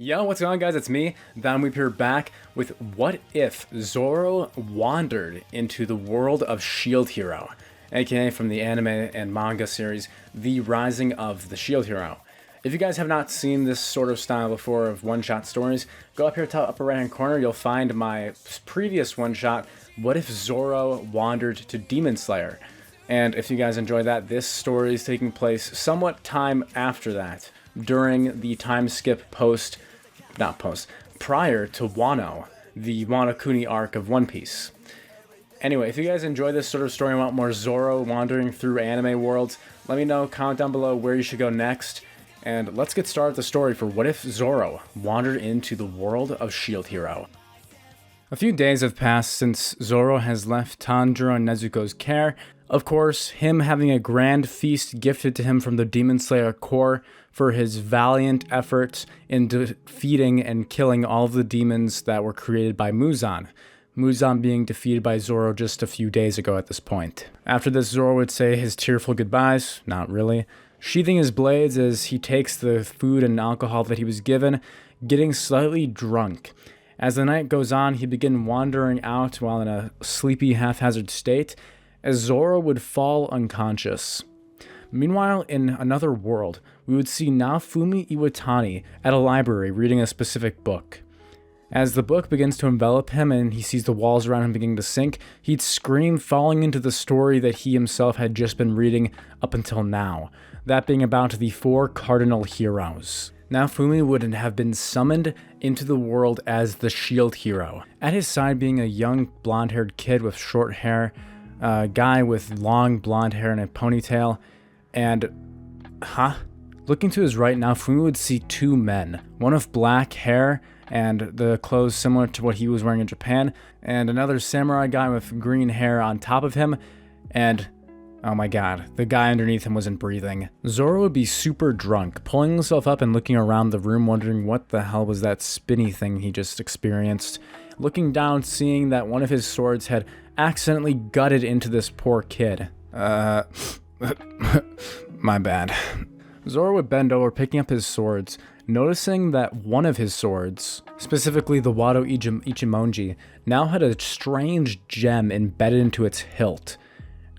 Yo, what's going on, guys? It's me, Weep here, back with What If Zoro Wandered into the World of Shield Hero, aka from the anime and manga series, The Rising of the Shield Hero. If you guys have not seen this sort of style before of one-shot stories, go up here to the upper right-hand corner, you'll find my previous one-shot, What If Zoro Wandered to Demon Slayer. And if you guys enjoy that, this story is taking place somewhat time after that, during the time skip prior to Wano, the Wano Kuni arc of One Piece. Anyway, if you guys enjoy this sort of story and want more Zoro wandering through anime worlds, let me know, comment down below where you should go next, and let's get started with the story for What If Zoro Wandered into the World of Shield Hero. A few days have passed since Zoro has left Tanjiro and Nezuko's care. Of course, him having a grand feast gifted to him from the Demon Slayer Corps for his valiant efforts in defeating and killing all of the demons that were created by Muzan. Muzan being defeated by Zoro just a few days ago at this point. After this, Zoro would say his tearful goodbyes, not really, sheathing his blades as he takes the food and alcohol that he was given, getting slightly drunk. As the night goes on, he began wandering out while in a sleepy, haphazard state, as Zoro would fall unconscious. Meanwhile, in another world, we would see Naofumi Iwatani at a library reading a specific book. As the book begins to envelop him and he sees the walls around him beginning to sink, he'd scream, falling into the story that he himself had just been reading up until now, that being about the 4 cardinal heroes. Naofumi would have been summoned into the world as the Shield Hero, at his side being a young blonde-haired kid with short hair, a guy with long blonde hair and a ponytail, and, looking to his right, Naofumi would see 2 men, one with black hair and the clothes similar to what he was wearing in Japan, and another samurai guy with green hair on top of him, and oh my god, the guy underneath him wasn't breathing. Zoro would be super drunk, pulling himself up and looking around the room wondering what the hell was that spinny thing he just experienced. Looking down, seeing that one of his swords had accidentally gutted into this poor kid. My bad. Zoro would bend over, picking up his swords, noticing that one of his swords, specifically the Wado Ichimonji, now had a strange gem embedded into its hilt.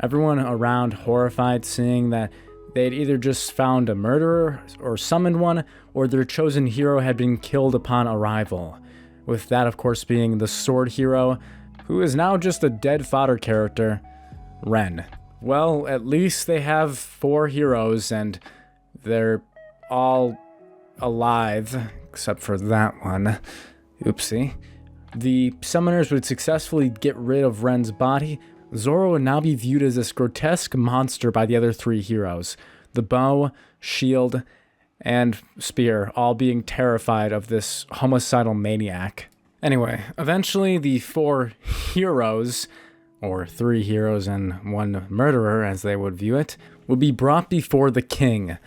Everyone around horrified, seeing that they had either just found a murderer or summoned one, or their chosen hero had been killed upon arrival. With that, of course, being the sword hero, who is now just a dead fodder character, Ren. Well, at least they have 4 heroes, and they're all alive, except for that one. Oopsie. The summoners would successfully get rid of Ren's body. Zoro would now be viewed as this grotesque monster by the other 3 heroes. The bow, shield, and spear, all being terrified of this homicidal maniac. Anyway, eventually the 4 heroes, or 3 heroes and 1 murderer as they would view it, would be brought before the king.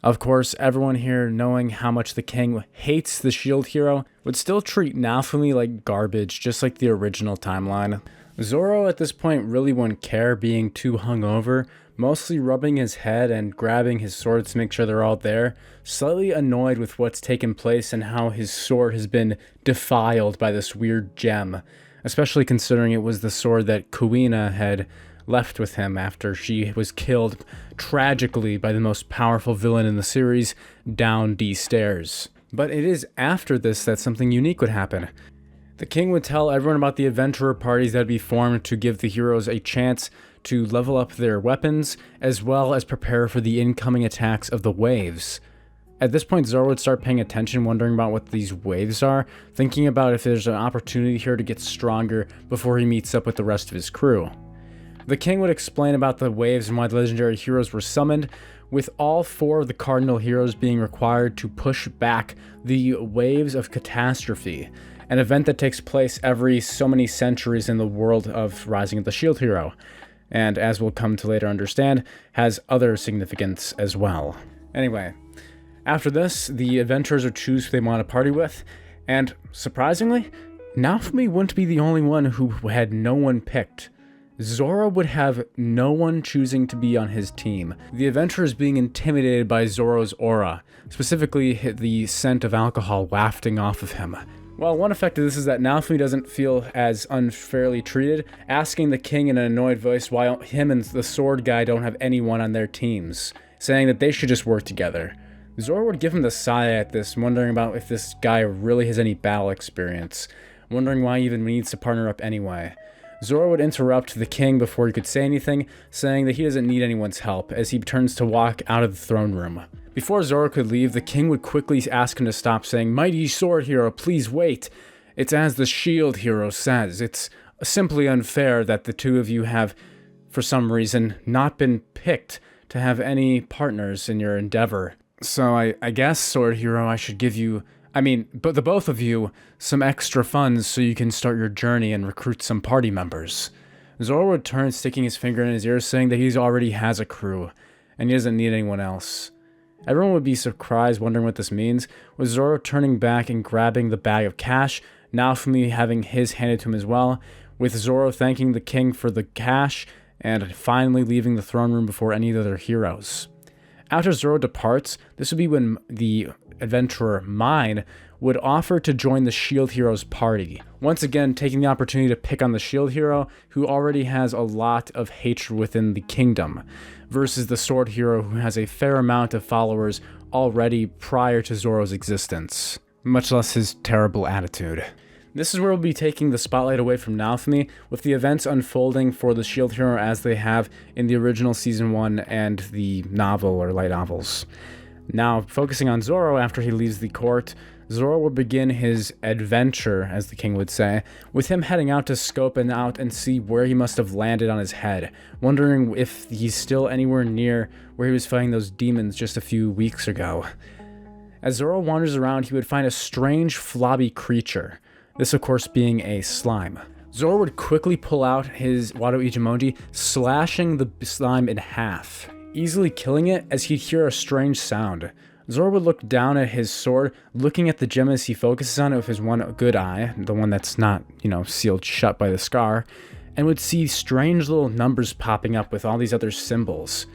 Of course, everyone here, knowing how much the king hates the Shield Hero, would still treat Naofumi like garbage, just like the original timeline. Zoro at this point really wouldn't care, being too hungover, mostly rubbing his head and grabbing his sword to make sure they're all there, slightly annoyed with what's taken place and how his sword has been defiled by this weird gem, especially considering it was the sword that Kuina had left with him after she was killed tragically by the most powerful villain in the series, down D stairs. But it is after this that something unique would happen. The king would tell everyone about the adventurer parties that would be formed to give the heroes a chance to level up their weapons, as well as prepare for the incoming attacks of the waves. At this point, Zoro would start paying attention, wondering about what these waves are, thinking about if there's an opportunity here to get stronger before he meets up with the rest of his crew. The king would explain about the waves and why the legendary heroes were summoned, with all 4 of the cardinal heroes being required to push back the waves of catastrophe, an event that takes place every so many centuries in the world of Rising of the Shield Hero, and as we'll come to later understand, has other significance as well. Anyway, after this, the adventurers would choose who they want to party with, and surprisingly, Naofumi wouldn't be the only one who had no one picked. Zoro would have no one choosing to be on his team. The adventurers being intimidated by Zoro's aura, specifically the scent of alcohol wafting off of him. Well, one effect of this is that Naofumi doesn't feel as unfairly treated, asking the king in an annoyed voice why him and the sword guy don't have anyone on their teams, saying that they should just work together. Zoro would give him the sigh at this, wondering about if this guy really has any battle experience, wondering why he even needs to partner up anyway. Zoro would interrupt the king before he could say anything, saying that he doesn't need anyone's help, as he turns to walk out of the throne room. Before Zoro could leave, the king would quickly ask him to stop, saying, "Mighty sword hero, please wait. It's as the shield hero says. It's simply unfair that the two of you have, for some reason, not been picked to have any partners in your endeavor. So I guess, sword hero, I should give you, but the both of you, some extra funds so you can start your journey and recruit some party members." Zoro would turn, sticking his finger in his ear, saying that he already has a crew, and he doesn't need anyone else. Everyone would be surprised, wondering what this means, with Zoro turning back and grabbing the bag of cash, Naofumi having his handed to him as well, with Zoro thanking the king for the cash, and finally leaving the throne room before any of the other heroes. After Zoro departs, this would be when the adventurer Mine would offer to join the Shield Hero's party, once again taking the opportunity to pick on the Shield Hero, who already has a lot of hatred within the kingdom, versus the Sword Hero, who has a fair amount of followers already prior to Zoro's existence, much less his terrible attitude. This is where we'll be taking the spotlight away from Naofumi, with the events unfolding for the Shield Hero as they have in the original Season 1 and the novel or light novels. Now, focusing on Zoro after he leaves the court, Zoro will begin his adventure, as the king would say, with him heading out to scope out and see where he must have landed on his head, wondering if he's still anywhere near where he was fighting those demons just a few weeks ago. As Zoro wanders around, he would find a strange, flobby creature. This, of course, being a slime. Zoro would quickly pull out his Wado Ichimonji, slashing the slime in half, easily killing it as he'd hear a strange sound. Zoro would look down at his sword, looking at the gem as he focuses on it with his one good eye, the one that's not, sealed shut by the scar, and would see strange little numbers popping up with all these other symbols.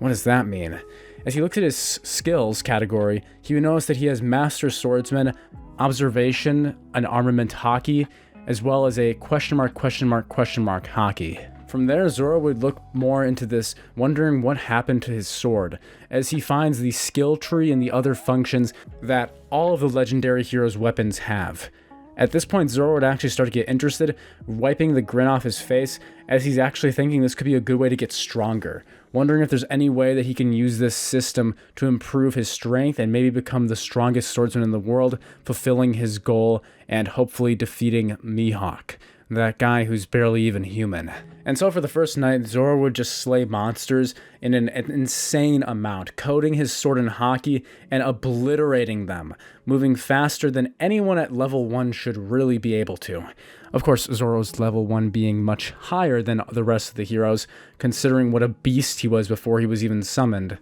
What does that mean? As he looks at his skills category, he would notice that he has Master Swordsman, Observation, an Armament Hockey, as well as a question mark hockey. From there, Zoro would look more into this, wondering what happened to his sword, as he finds the skill tree and the other functions that all of the legendary heroes' weapons have. At this point, Zoro would actually start to get interested, wiping the grin off his face, as he's actually thinking this could be a good way to get stronger, wondering if there's any way that he can use this system to improve his strength and maybe become the strongest swordsman in the world, fulfilling his goal and hopefully defeating Mihawk, that guy who's barely even human. And so for the first night, Zoro would just slay monsters in an insane amount, coating his sword in hockey and obliterating them, moving faster than anyone at level 1 should really be able to. Of course, Zoro's level 1 being much higher than the rest of the heroes, considering what a beast he was before he was even summoned.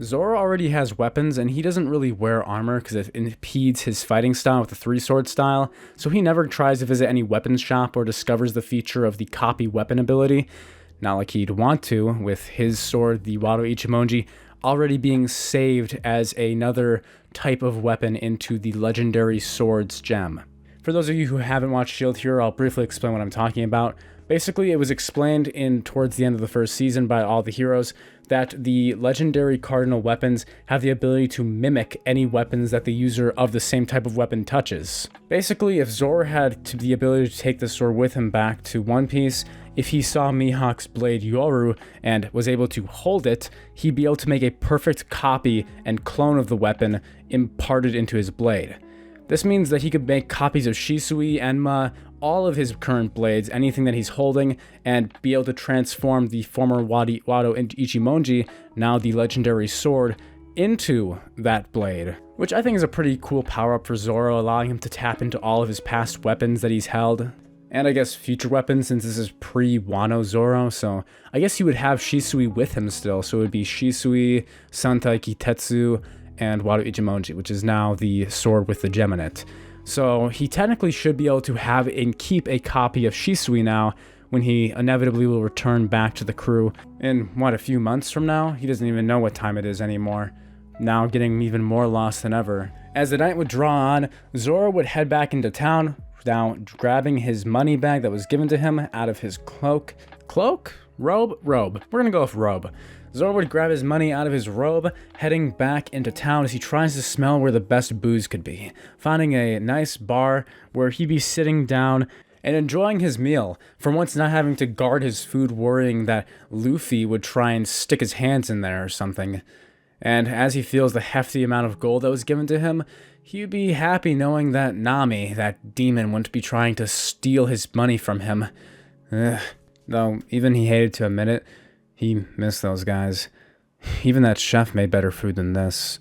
Zoro already has weapons, and he doesn't really wear armor because it impedes his fighting style with the three-sword style, so he never tries to visit any weapons shop or discovers the feature of the copy weapon ability, not like he'd want to, with his sword, the Wado Ichimonji, already being saved as another type of weapon into the legendary swords gem. For those of you who haven't watched Shield Hero, I'll briefly explain what I'm talking about. Basically, it was explained towards the end of the first season by all the heroes that the legendary cardinal weapons have the ability to mimic any weapons that the user of the same type of weapon touches. Basically, if Zoro had the ability to take the sword with him back to One Piece, if he saw Mihawk's blade Yoru and was able to hold it, he'd be able to make a perfect copy and clone of the weapon imparted into his blade. This means that he could make copies of Shisui, Enma, all of his current blades, anything that he's holding, and be able to transform the former Wado Ichimonji, now the legendary sword, into that blade, which I think is a pretty cool power-up for Zoro, allowing him to tap into all of his past weapons that he's held, and I guess future weapons since this is pre-Wano Zoro, so I guess he would have Shisui with him still, so it would be Shisui, Santai Kitetsu, and Wado Ichimonji, which is now the sword with the gem in it. So he technically should be able to have and keep a copy of Shisui now, when he inevitably will return back to the crew in, a few months from now? He doesn't even know what time it is anymore, now getting even more lost than ever. As the night would draw on, Zoro would head back into town, now grabbing his money bag that was given to him out of his cloak? Robe? We're gonna go with robe. Zoro would grab his money out of his robe, heading back into town as he tries to smell where the best booze could be, finding a nice bar where he'd be sitting down and enjoying his meal, for once not having to guard his food worrying that Luffy would try and stick his hands in there or something. And as he feels the hefty amount of gold that was given to him, he'd be happy knowing that Nami, that demon, wouldn't be trying to steal his money from him. Though even he hated to admit it, he missed those guys. Even that chef made better food than this.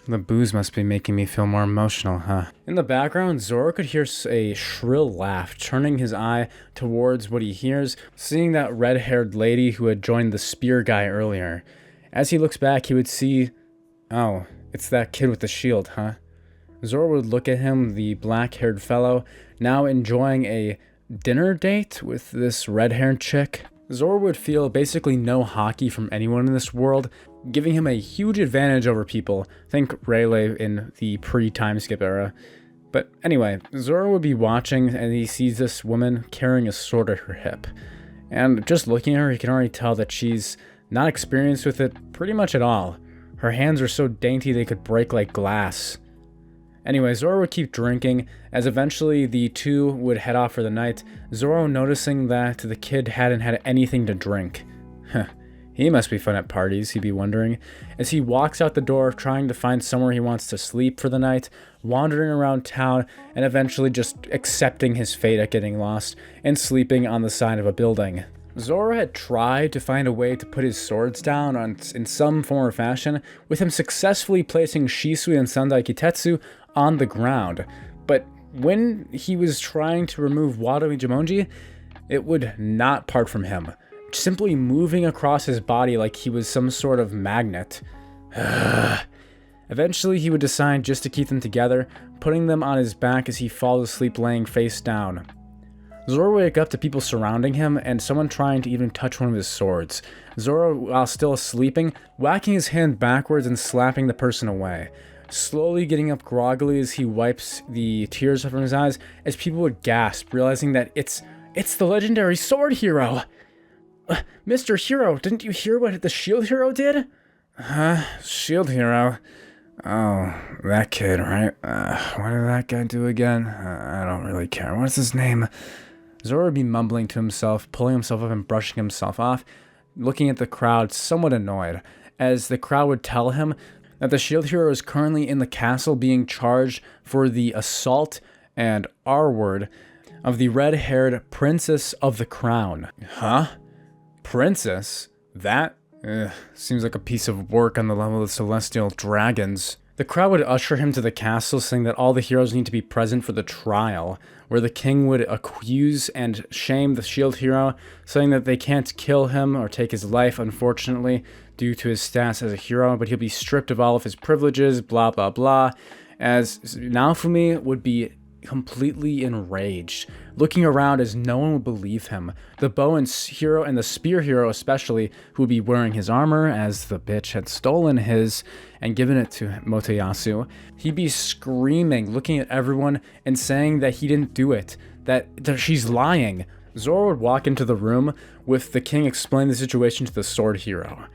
The booze must be making me feel more emotional, huh? In the background, Zoro could hear a shrill laugh, turning his eye towards what he hears, seeing that red-haired lady who had joined the spear guy earlier. As he looks back, he would see, oh, it's that kid with the shield, huh? Zoro would look at him, the black-haired fellow, now enjoying a dinner date with this red-haired chick. Zoro would feel basically no haki from anyone in this world, giving him a huge advantage over people. Think Rayleigh in the pre-time skip era. But anyway, Zoro would be watching and he sees this woman carrying a sword at her hip. And just looking at her, he can already tell that she's not experienced with it pretty much at all. Her hands are so dainty they could break like glass. Anyway, Zoro would keep drinking, as eventually the two would head off for the night, Zoro noticing that the kid hadn't had anything to drink. He must be fun at parties, he'd be wondering, as he walks out the door trying to find somewhere he wants to sleep for the night, wandering around town, and eventually just accepting his fate at getting lost, and sleeping on the side of a building. Zoro had tried to find a way to put his swords down in some form or fashion, with him successfully placing Shisui and Sandai Kitetsu on the ground, but when he was trying to remove Wado Ichimonji, it would not part from him, simply moving across his body like he was some sort of magnet. Eventually, he would decide just to keep them together, putting them on his back as he falls asleep laying face down. Zoro would wake up to people surrounding him and someone trying to even touch one of his swords. Zoro, while still sleeping, whacking his hand backwards and slapping the person away. Slowly getting up groggily as he wipes the tears from his eyes, as people would gasp, realizing that it's the legendary sword hero! Mr. Hero, didn't you hear what the shield hero did? Huh? Shield hero? Oh, that kid, right? What did that guy do again? I don't really care. What's his name? Zoro would be mumbling to himself, pulling himself up and brushing himself off, looking at the crowd, somewhat annoyed, as the crowd would tell him that the shield hero is currently in the castle being charged for the assault and R-word of the red-haired Princess of the Crown. Huh? Princess? That? Seems like a piece of work on the level of celestial dragons. The crowd would usher him to the castle, saying that all the heroes need to be present for the trial, where the king would accuse and shame the shield hero, saying that they can't kill him or take his life, unfortunately, due to his status as a hero, but he'll be stripped of all of his privileges, blah blah blah, as Naofumi would be completely enraged, looking around as no one would believe him. The bow and hero and the spear hero especially, who would be wearing his armor as the bitch had stolen his and given it to Motoyasu. He'd be screaming, looking at everyone and saying that he didn't do it, that she's lying. Zoro would walk into the room with the king explain the situation to the sword hero.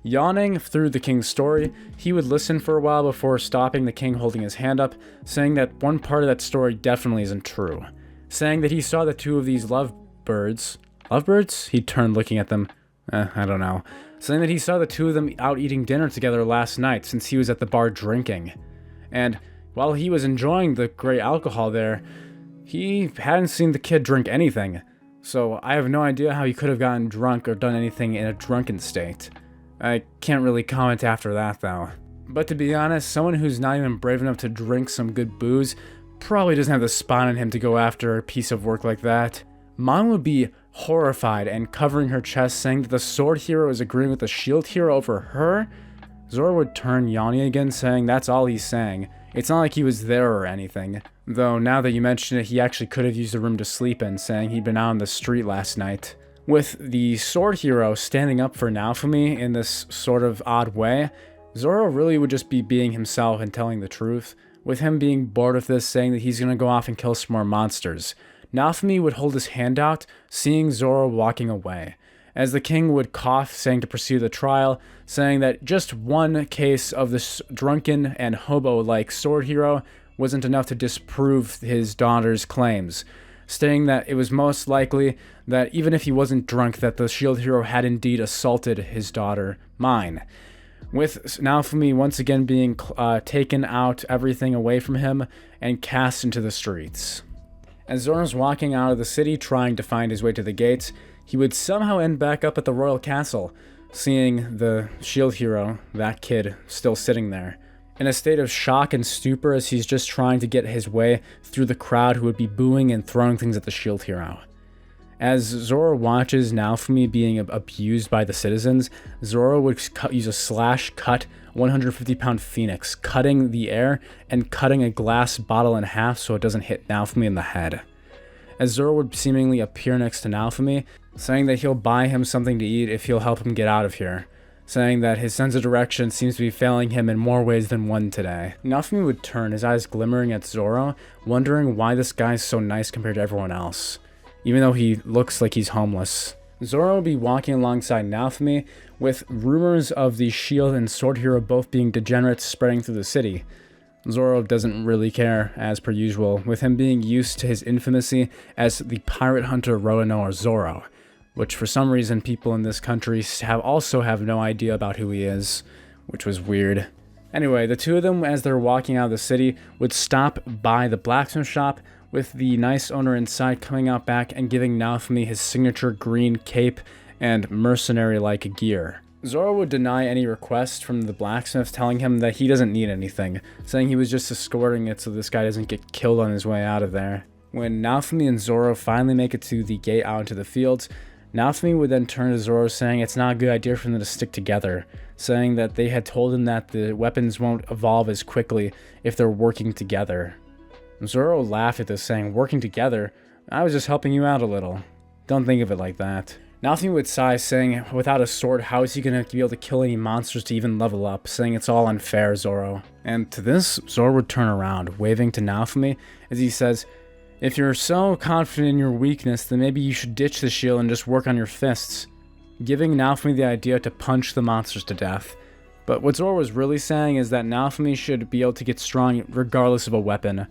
Yawning through the king's story, he would listen for a while before stopping the king holding his hand up, saying that one part of that story definitely isn't true. Saying that he saw the two of these lovebirds? He turned looking at them. I don't know. Saying that he saw the two of them out eating dinner together last night since he was at the bar drinking. And while he was enjoying the great alcohol there, he hadn't seen the kid drink anything. So I have no idea how he could have gotten drunk or done anything in a drunken state. I can't really comment after that, though. But to be honest, someone who's not even brave enough to drink some good booze probably doesn't have the spine in him to go after a piece of work like that. Mom would be horrified and covering her chest, saying that the sword hero is agreeing with the shield hero over her. Zoro would turn yawning again, saying that's all he's saying, It's not like he was there or anything. Though now that you mention it, he actually could have used the room to sleep in, saying he'd been out on the street last night. With the sword hero standing up for Naofumi in this sort of odd way, Zoro really would just be being himself and telling the truth, with him being bored of this, saying that he's gonna go off and kill some more monsters. Naofumi would hold his hand out, seeing Zoro walking away, as the king would cough, saying to pursue the trial, saying that just one case of this drunken and hobo-like sword hero wasn't enough to disprove his daughter's claims, stating that it was most likely that even if he wasn't drunk, that the shield hero had indeed assaulted his daughter, mine. With Naofumi once again being taken out, everything away from him, and cast into the streets. As Zoro's walking out of the city trying to find his way to the gates, he would somehow end back up at the royal castle, seeing the shield hero, that kid, still sitting there, in a state of shock and stupor as he's just trying to get his way through the crowd who would be booing and throwing things at the shield hero. As Zoro watches Naofumi being abused by the citizens, Zoro would use a slash-cut 150-pound phoenix, cutting the air and cutting a glass bottle in half so it doesn't hit Naofumi in the head. As Zoro would seemingly appear next to Naofumi, saying that he'll buy him something to eat if he'll help him get out of here, saying that his sense of direction seems to be failing him in more ways than one today. Naofumi would turn, his eyes glimmering at Zoro, wondering why this guy's so nice compared to everyone else, even though he looks like he's homeless. Zoro would be walking alongside Naofumi, with rumors of the shield and sword hero both being degenerates spreading through the city. Zoro doesn't really care, as per usual, with him being used to his infamousy as the pirate hunter Roanoa Zoro, which for some reason people in this country also have no idea about who he is, which was weird. Anyway, the two of them, as they're walking out of the city, would stop by the blacksmith shop, with the nice owner inside coming out back and giving Naofumi his signature green cape and mercenary-like gear. Zoro would deny any request from the blacksmith, telling him that he doesn't need anything, saying he was just escorting it so this guy doesn't get killed on his way out of there. When Naofumi and Zoro finally make it to the gate out into the fields, Naofumi would then turn to Zoro, saying it's not a good idea for them to stick together, saying that they had told him that the weapons won't evolve as quickly if they're working together. Zoro laughed at this, saying, "Working together? I was just helping you out a little. Don't think of it like that." Naofumi would sigh, saying, without a sword, how is he going to be able to kill any monsters to even level up, saying it's all unfair, Zoro. And to this, Zoro would turn around, waving to Naofumi, as he says, "If you're so confident in your weakness, then maybe you should ditch the shield and just work on your fists," giving Naofumi the idea to punch the monsters to death. But what Zoro was really saying is that Naofumi should be able to get strong regardless of a weapon,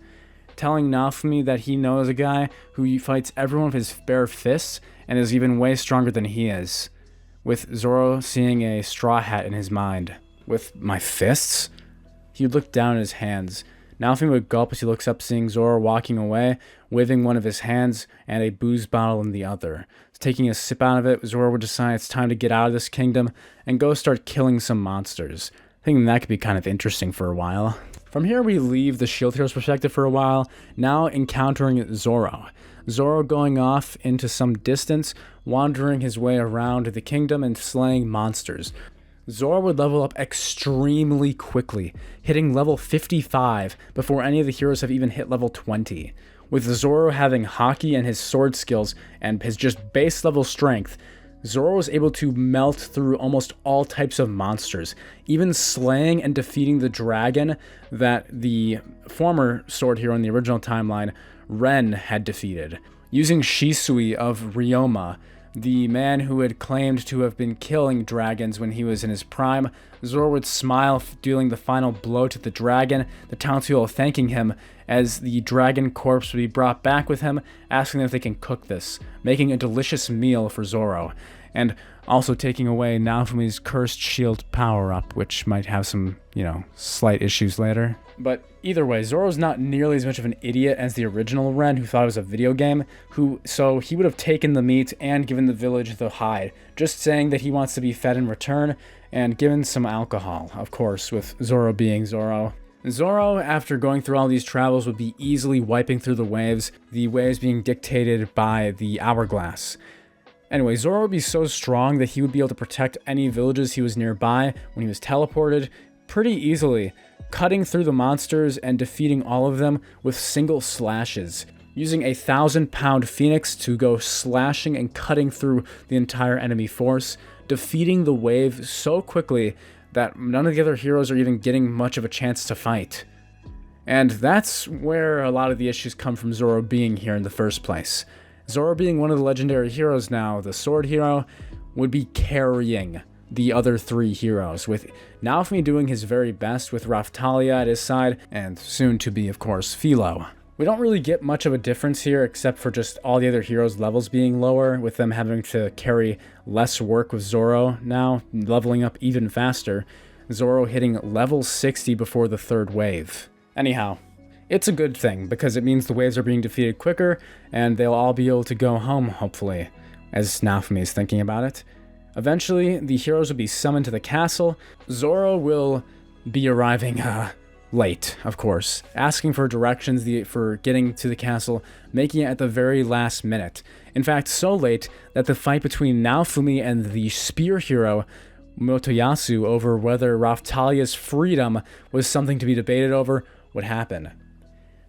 telling Naofumi that he knows a guy who fights everyone with his bare fists and is even way stronger than he is, with Zoro seeing a straw hat in his mind. With my fists? He would look down at his hands. Naofumi would gulp as he looks up, seeing Zoro walking away, waving one of his hands and a booze bottle in the other. Taking a sip out of it, Zoro would decide it's time to get out of this kingdom and go start killing some monsters, thinking that could be kind of interesting for a while. From here, we leave the shield hero's perspective for a while, now encountering Zoro. Zoro going off into some distance, wandering his way around the kingdom and slaying monsters. Zoro would level up extremely quickly, hitting level 55 before any of the heroes have even hit level 20. With Zoro having Haki and his sword skills and his just base level strength, Zoro was able to melt through almost all types of monsters, even slaying and defeating the dragon that the former sword hero in the original timeline, Ren, had defeated. Using Shisui of Ryoma, the man who had claimed to have been killing dragons when he was in his prime, Zoro would smile, dealing the final blow to the dragon, the townspeople thanking him as the dragon corpse would be brought back with him, asking them if they can cook this, making a delicious meal for Zoro, and also taking away Naofumi's cursed shield power-up, which might have some, slight issues later. But either way, Zoro's not nearly as much of an idiot as the original Ren, who thought it was a video game, so he would have taken the meat and given the village the hide, just saying that he wants to be fed in return, and given some alcohol, of course, with Zoro being Zoro. Zoro, after going through all these travels, would be easily wiping through the waves being dictated by the hourglass. Anyway, Zoro would be so strong that he would be able to protect any villages he was nearby when he was teleported, pretty easily, cutting through the monsters and defeating all of them with single slashes, using a 1,000-pound phoenix to go slashing and cutting through the entire enemy force, defeating the wave so quickly that none of the other heroes are even getting much of a chance to fight. And that's where a lot of the issues come from Zoro being here in the first place. Zoro being one of the legendary heroes now, the sword hero, would be carrying the other 3 heroes, with Naofumi doing his very best with Raphtalia at his side, and soon to be, of course, Philo. We don't really get much of a difference here except for just all the other heroes' levels being lower, with them having to carry less work with Zoro now, leveling up even faster. Zoro hitting level 60 before the 3rd wave. Anyhow, it's a good thing, because it means the waves are being defeated quicker, and they'll all be able to go home, hopefully, as Naofumi is thinking about it. Eventually, the heroes will be summoned to the castle. Zoro will be arriving, late, of course, asking for directions for getting to the castle, making it at the very last minute. In fact, so late that the fight between Naofumi and the spear hero Motoyasu over whether Raphtalia's freedom was something to be debated over would happen.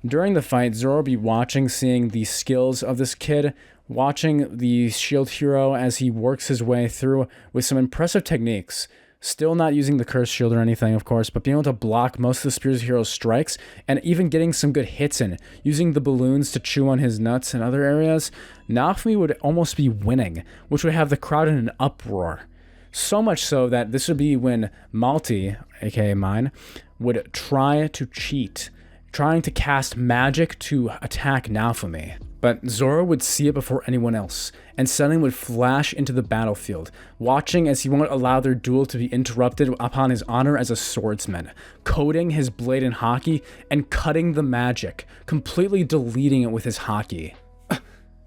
During the fight, Zoro will be watching, seeing the skills of this kid, watching the shield hero as he works his way through with some impressive techniques. Still not using the curse shield or anything, of course, but being able to block most of the Spears hero's strikes, and even getting some good hits in, using the balloons to chew on his nuts and other areas. Naofumi would almost be winning, which would have the crowd in an uproar. So much so that this would be when Malty, aka mine, would try to cheat, trying to cast magic to attack Naofumi. But Zoro would see it before anyone else, and suddenly would flash into the battlefield, watching as he won't allow their duel to be interrupted upon his honor as a swordsman, coating his blade in haki and cutting the magic, completely deleting it with his haki.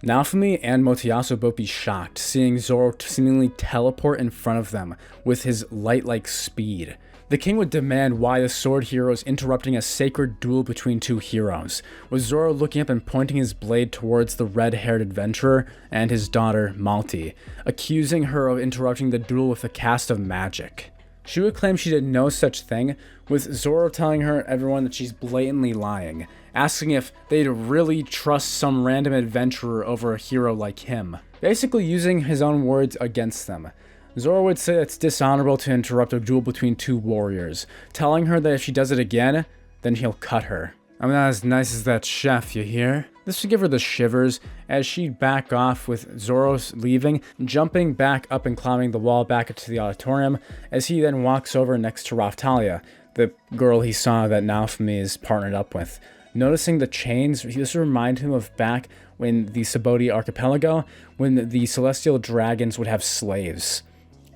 Naofumi and Motoyasu both be shocked, seeing Zoro seemingly teleport in front of them with his light-like speed. The king would demand why the sword hero is interrupting a sacred duel between 2 heroes, with Zoro looking up and pointing his blade towards the red-haired adventurer and his daughter, Malty, accusing her of interrupting the duel with a cast of magic. She would claim she did no such thing, with Zoro telling everyone that she's blatantly lying, asking if they'd really trust some random adventurer over a hero like him, basically using his own words against them. Zoro would say it's dishonorable to interrupt a duel between 2 warriors, telling her that if she does it again, then he'll cut her. I'm not as nice as that chef, you hear? This would give her the shivers as she'd back off, with Zoro leaving, jumping back up and climbing the wall back into the auditorium, as he then walks over next to Raphtalia, the girl he saw that Naofumi is partnered up with. Noticing the chains, this would remind him of back when the Saboti archipelago, when the celestial dragons would have slaves.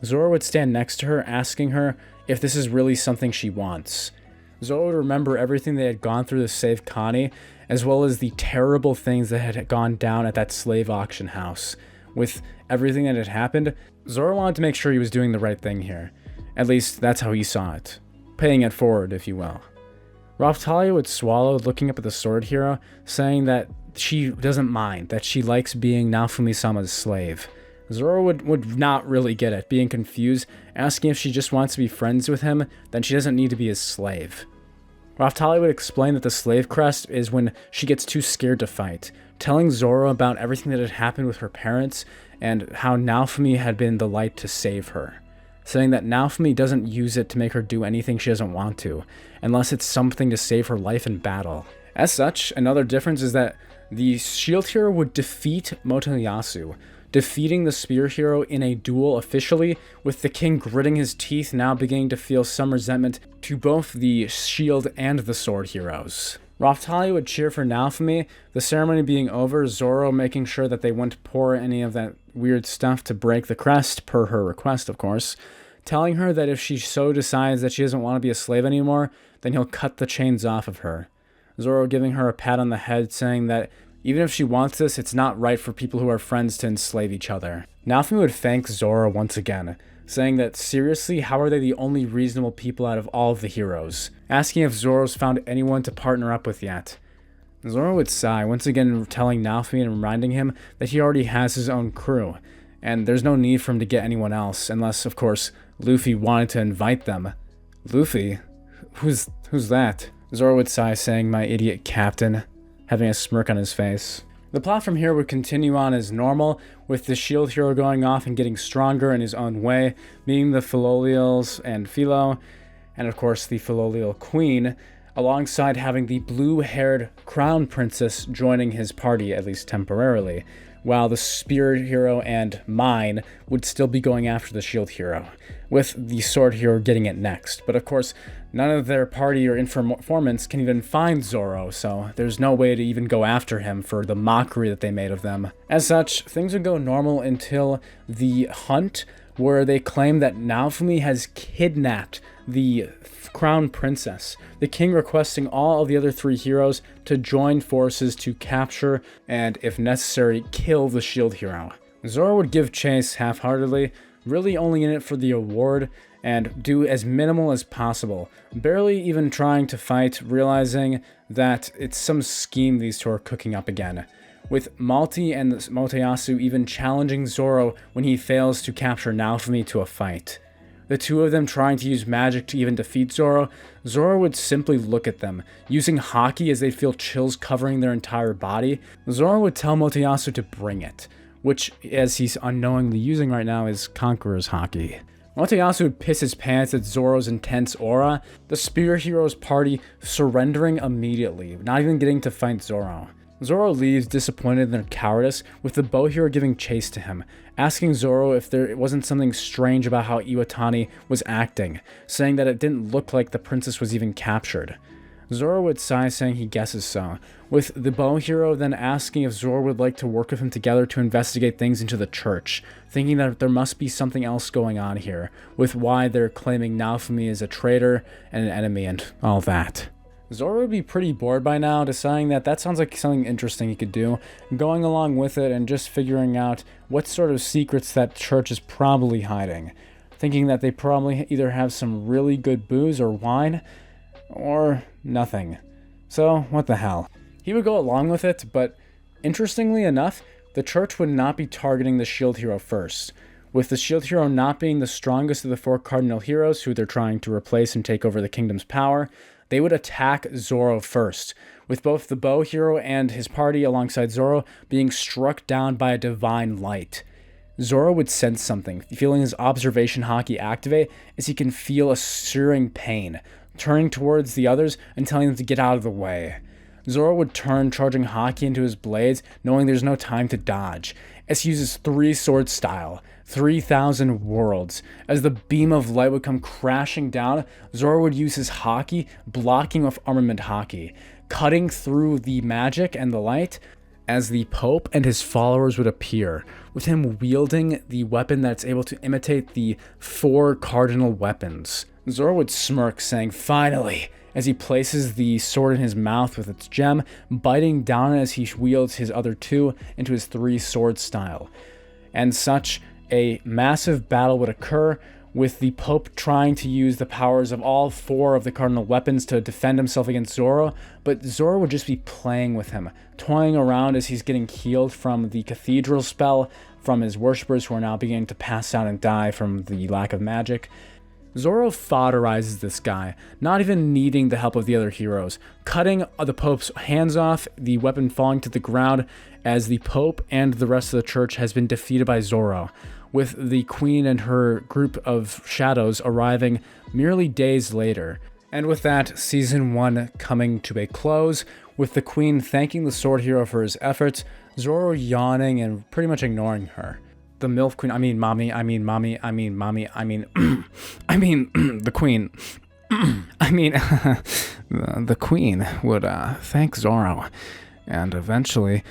Zoro would stand next to her, asking her if this is really something she wants. Zoro would remember everything they had gone through to save Connie, as well as the terrible things that had gone down at that slave auction house. With everything that had happened, Zoro wanted to make sure he was doing the right thing here. At least, that's how he saw it. Paying it forward, if you will. Raphtalia would swallow, looking up at the sword hero, saying that she doesn't mind, that she likes being Naofumi-sama's slave. Zoro would not really get it, being confused, asking if she just wants to be friends with him, then she doesn't need to be his slave. Raphtalia would explain that the slave crest is when she gets too scared to fight, telling Zoro about everything that had happened with her parents and how Naofumi had been the light to save her, saying that Naofumi doesn't use it to make her do anything she doesn't want to, unless it's something to save her life in battle. As such, another difference is that the shield hero would defeat Motoyasu, defeating the spear hero in a duel officially, with the king gritting his teeth, now beginning to feel some resentment to both the shield and the sword heroes. Raphtalia would cheer for Naofumi, the ceremony being over, Zoro making sure that they wouldn't pour any of that weird stuff to break the crest, per her request of course, telling her that if she so decides that she doesn't want to be a slave anymore, then he'll cut the chains off of her. Zoro giving her a pat on the head, saying that even if she wants this, it's not right for people who are friends to enslave each other. Naofumi would thank Zoro once again, saying that seriously, how are they the only reasonable people out of all of the heroes? Asking if Zoro's found anyone to partner up with yet. Zoro would sigh, once again telling Naofumi and reminding him that he already has his own crew, and there's no need for him to get anyone else, unless, of course, Luffy wanted to invite them. Luffy? Who's that? Zoro would sigh, saying, "My idiot captain," having a smirk on his face. The plot from here would continue on as normal, with the shield hero going off and getting stronger in his own way, meeting the Philolials and Philo, and of course the Philolial queen, alongside having the blue-haired crown princess joining his party, at least temporarily, while the spirit hero and mine would still be going after the shield hero, with the sword hero getting it next. But of course, none of their party or informants can even find Zoro, so there's no way to even go after him for the mockery that they made of them. As such, things would go normal until the hunt, where they claim that Naofumi has kidnapped the crown princess, the king requesting all of the other 3 heroes to join forces to capture and, if necessary, kill the shield hero. Zoro would give chase half-heartedly, really only in it for the award, and do as minimal as possible, barely even trying to fight, realizing that it's some scheme these two are cooking up again, with Malti and Motoyasu even challenging Zoro when he fails to capture Naofumi to a fight. The two of them trying to use magic to even defeat Zoro, Zoro would simply look at them, using haki as they feel chills covering their entire body. Zoro would tell Motoyasu to bring it, which, as he's unknowingly using right now, is Conqueror's haki. Motoyasu would piss his pants at Zoro's intense aura, the spear hero's party surrendering immediately, not even getting to fight Zoro. Zoro leaves disappointed in their cowardice, with the bow hero giving chase to him, asking Zoro if there wasn't something strange about how Iwatani was acting, saying that it didn't look like the princess was even captured. Zoro would sigh, saying he guesses so, with the bow hero then asking if Zoro would like to work with him together to investigate things into the church, thinking that there must be something else going on here, with why they're claiming Naofumi is a traitor and an enemy and all that. Zoro would be pretty bored by now, deciding that that sounds like something interesting he could do, going along with it and just figuring out what sort of secrets that church is probably hiding, thinking that they probably either have some really good booze or wine, or nothing. So, what the hell. He would go along with it, but interestingly enough, the church would not be targeting the shield hero first, with the shield hero not being the strongest of the 4 cardinal heroes who they're trying to replace and take over the kingdom's power. They would attack Zoro first, with both the bow hero and his party alongside Zoro being struck down by a divine light. Zoro would sense something, feeling his observation haki activate as he can feel a searing pain, turning towards the others and telling them to get out of the way. Zoro would turn, charging haki into his blades, knowing there's no time to dodge, as he uses 3-sword style, 3,000 worlds. As the beam of light would come crashing down, Zoro would use his haki, blocking with armament haki, cutting through the magic and the light, as the Pope and his followers would appear, with him wielding the weapon that's able to imitate the 4 cardinal weapons. Zoro would smirk, saying, "Finally," as he places the sword in his mouth with its gem, biting down as he wields his other 2 into his 3-sword style. And such a massive battle would occur, with the Pope trying to use the powers of all 4 of the cardinal weapons to defend himself against Zoro, but Zoro would just be playing with him, toying around as he's getting healed from the cathedral spell from his worshippers who are now beginning to pass out and die from the lack of magic. Zoro fodderizes this guy, not even needing the help of the other heroes, cutting the Pope's hands off, the weapon falling to the ground, as the Pope and the rest of the church has been defeated by Zoro, with the Queen and her group of shadows arriving merely days later. And with that, Season 1 coming to a close, with the Queen thanking the Sword Hero for his efforts, Zoro yawning and pretty much ignoring her. The MILF Queen, the Queen, the Queen would thank Zoro, and eventually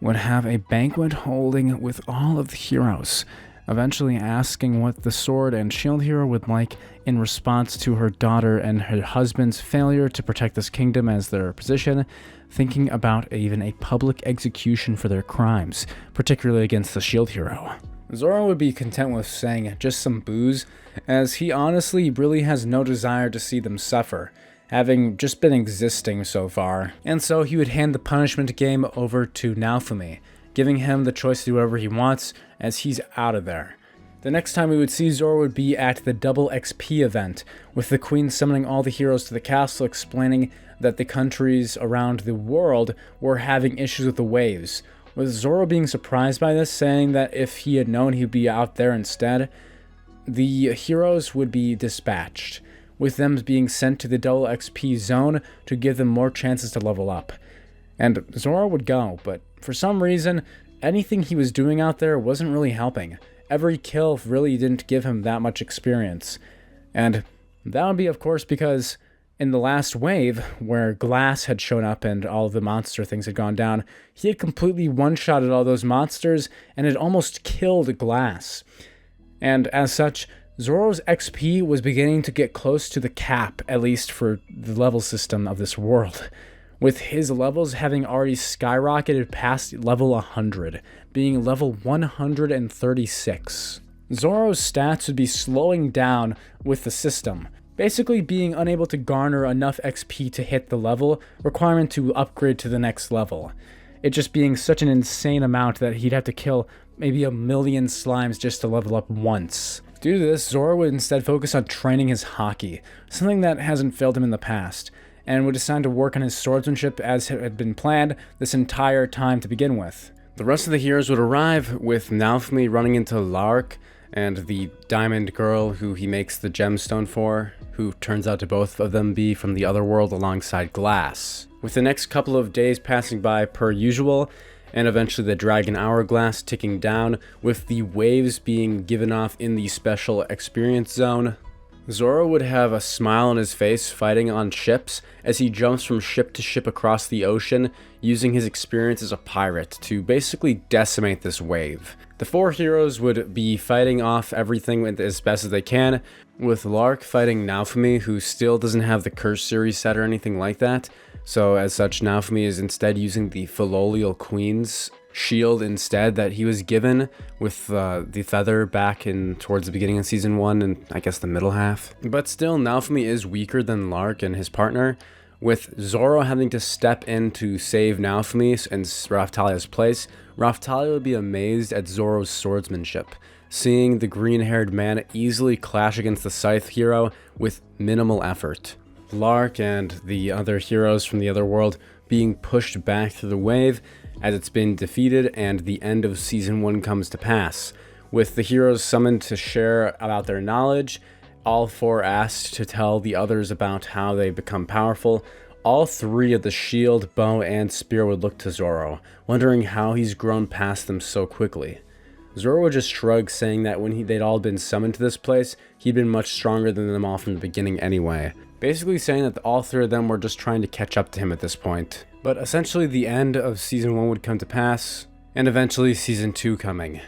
would have a banquet holding with all of the heroes, eventually asking what the sword and shield hero would like in response to her daughter and her husband's failure to protect this kingdom as their position, thinking about even a public execution for their crimes, particularly against the shield hero. Zoro would be content with saying just some booze, as he honestly really has no desire to see them suffer, having just been existing so far, and so he would hand the punishment game over to Naofumi, giving him the choice to do whatever he wants as he's out of there. The next time we would see Zoro would be at the double XP event, with the queen summoning all the heroes to the castle, explaining that the countries around the world were having issues with the waves, with Zoro being surprised by this, saying that if he had known he'd be out there instead, the heroes would be dispatched, with them being sent to the double XP zone to give them more chances to level up. And Zoro would go, but for some reason, anything he was doing out there wasn't really helping. Every kill really didn't give him that much experience. And that would be, of course, because in the last wave, where Glass had shown up and all of the monster things had gone down, he had completely one-shotted all those monsters and had almost killed Glass. And as such, Zoro's XP was beginning to get close to the cap, at least for the level system of this world, with his levels having already skyrocketed past level 100, being level 136. Zoro's stats would be slowing down with the system, basically being unable to garner enough XP to hit the level requirement to upgrade to the next level. It just being such an insane amount that he'd have to kill maybe 1 million slimes just to level up once. Due to this, Zoro would instead focus on training his haki, something that hasn't failed him in the past, and would decide to work on his swordsmanship as had been planned this entire time to begin with. The rest of the heroes would arrive, with Naofumi running into Lark and the diamond girl who he makes the gemstone for, who turns out to both of them be from the other world alongside Glass. With the next couple of days passing by per usual, and eventually the Dragon Hourglass ticking down, with the waves being given off in the special experience zone, Zoro would have a smile on his face fighting on ships as he jumps from ship to ship across the ocean, using his experience as a pirate to basically decimate this wave. The 4 heroes would be fighting off everything as best as they can, with Lark fighting Naofumi, who still doesn't have the curse series set or anything like that. So as such, Naofumi is instead using the Philolial Queen's shield instead that he was given with the feather back in towards the beginning of season 1 and I guess the middle half. But still, Naofumi is weaker than Lark and his partner, with Zoro having to step in to save Naofumi in Raphtalia's place. Raphtalia would be amazed at Zoro's swordsmanship, seeing the green-haired man easily clash against the Scythe hero with minimal effort. Lark and the other heroes from the other world being pushed back through the wave as it's been defeated and the end of season 1 comes to pass, with the heroes summoned to share about their knowledge, all 4 asked to tell the others about how they become powerful. All 3 of the shield, bow, and spear would look to Zoro, wondering how he's grown past them so quickly. Zoro would just shrug, saying that when they'd all been summoned to this place, he'd been much stronger than them all from the beginning anyway. Basically saying that all 3 of them were just trying to catch up to him at this point. But essentially the end of season 1 would come to pass, and eventually season 2 coming.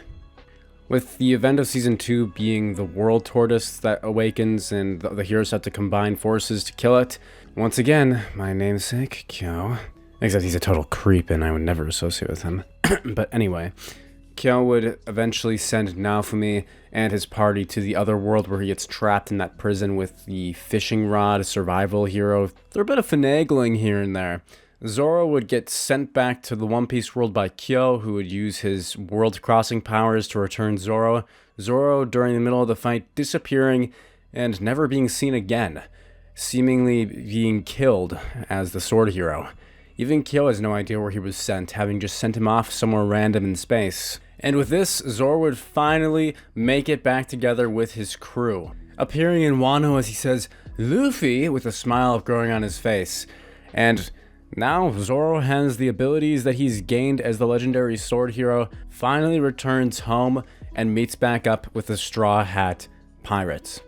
With the event of season 2 being the world tortoise that awakens and the heroes have to combine forces to kill it. Once again, my namesake, Kyo. Except he's a total creep and I would never associate with him. But anyway, Kyo would eventually send Naofumi and his party to the other world where he gets trapped in that prison with the fishing rod survival hero. There's a bit of finagling here and there. Zoro would get sent back to the One Piece world by Kyo, who would use his world-crossing powers to return Zoro. Zoro, during the middle of the fight, disappearing and never being seen again, seemingly being killed as the sword hero. Even Kyo has no idea where he was sent, having just sent him off somewhere random in space. And with this, Zoro would finally make it back together with his crew, appearing in Wano as he says, "Luffy," with a smile growing on his face. And now Zoro has the abilities that he's gained as the legendary sword hero, finally returns home and meets back up with the Straw Hat Pirates.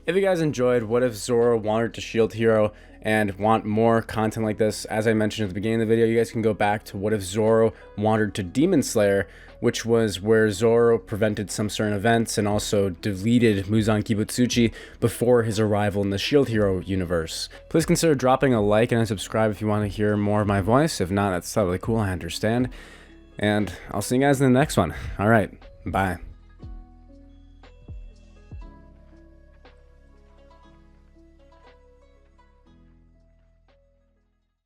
If you guys enjoyed What If Zoro Wandered to Shield Hero and want more content like this, as I mentioned at the beginning of the video, you guys can go back to What If Zoro Wandered to Demon Slayer, which was where Zoro prevented some certain events and also deleted Muzan Kibutsuchi before his arrival in the Shield Hero universe. Please consider dropping a like and a subscribe if you want to hear more of my voice. If not, that's totally cool, I understand. And I'll see you guys in the next one. Alright, bye.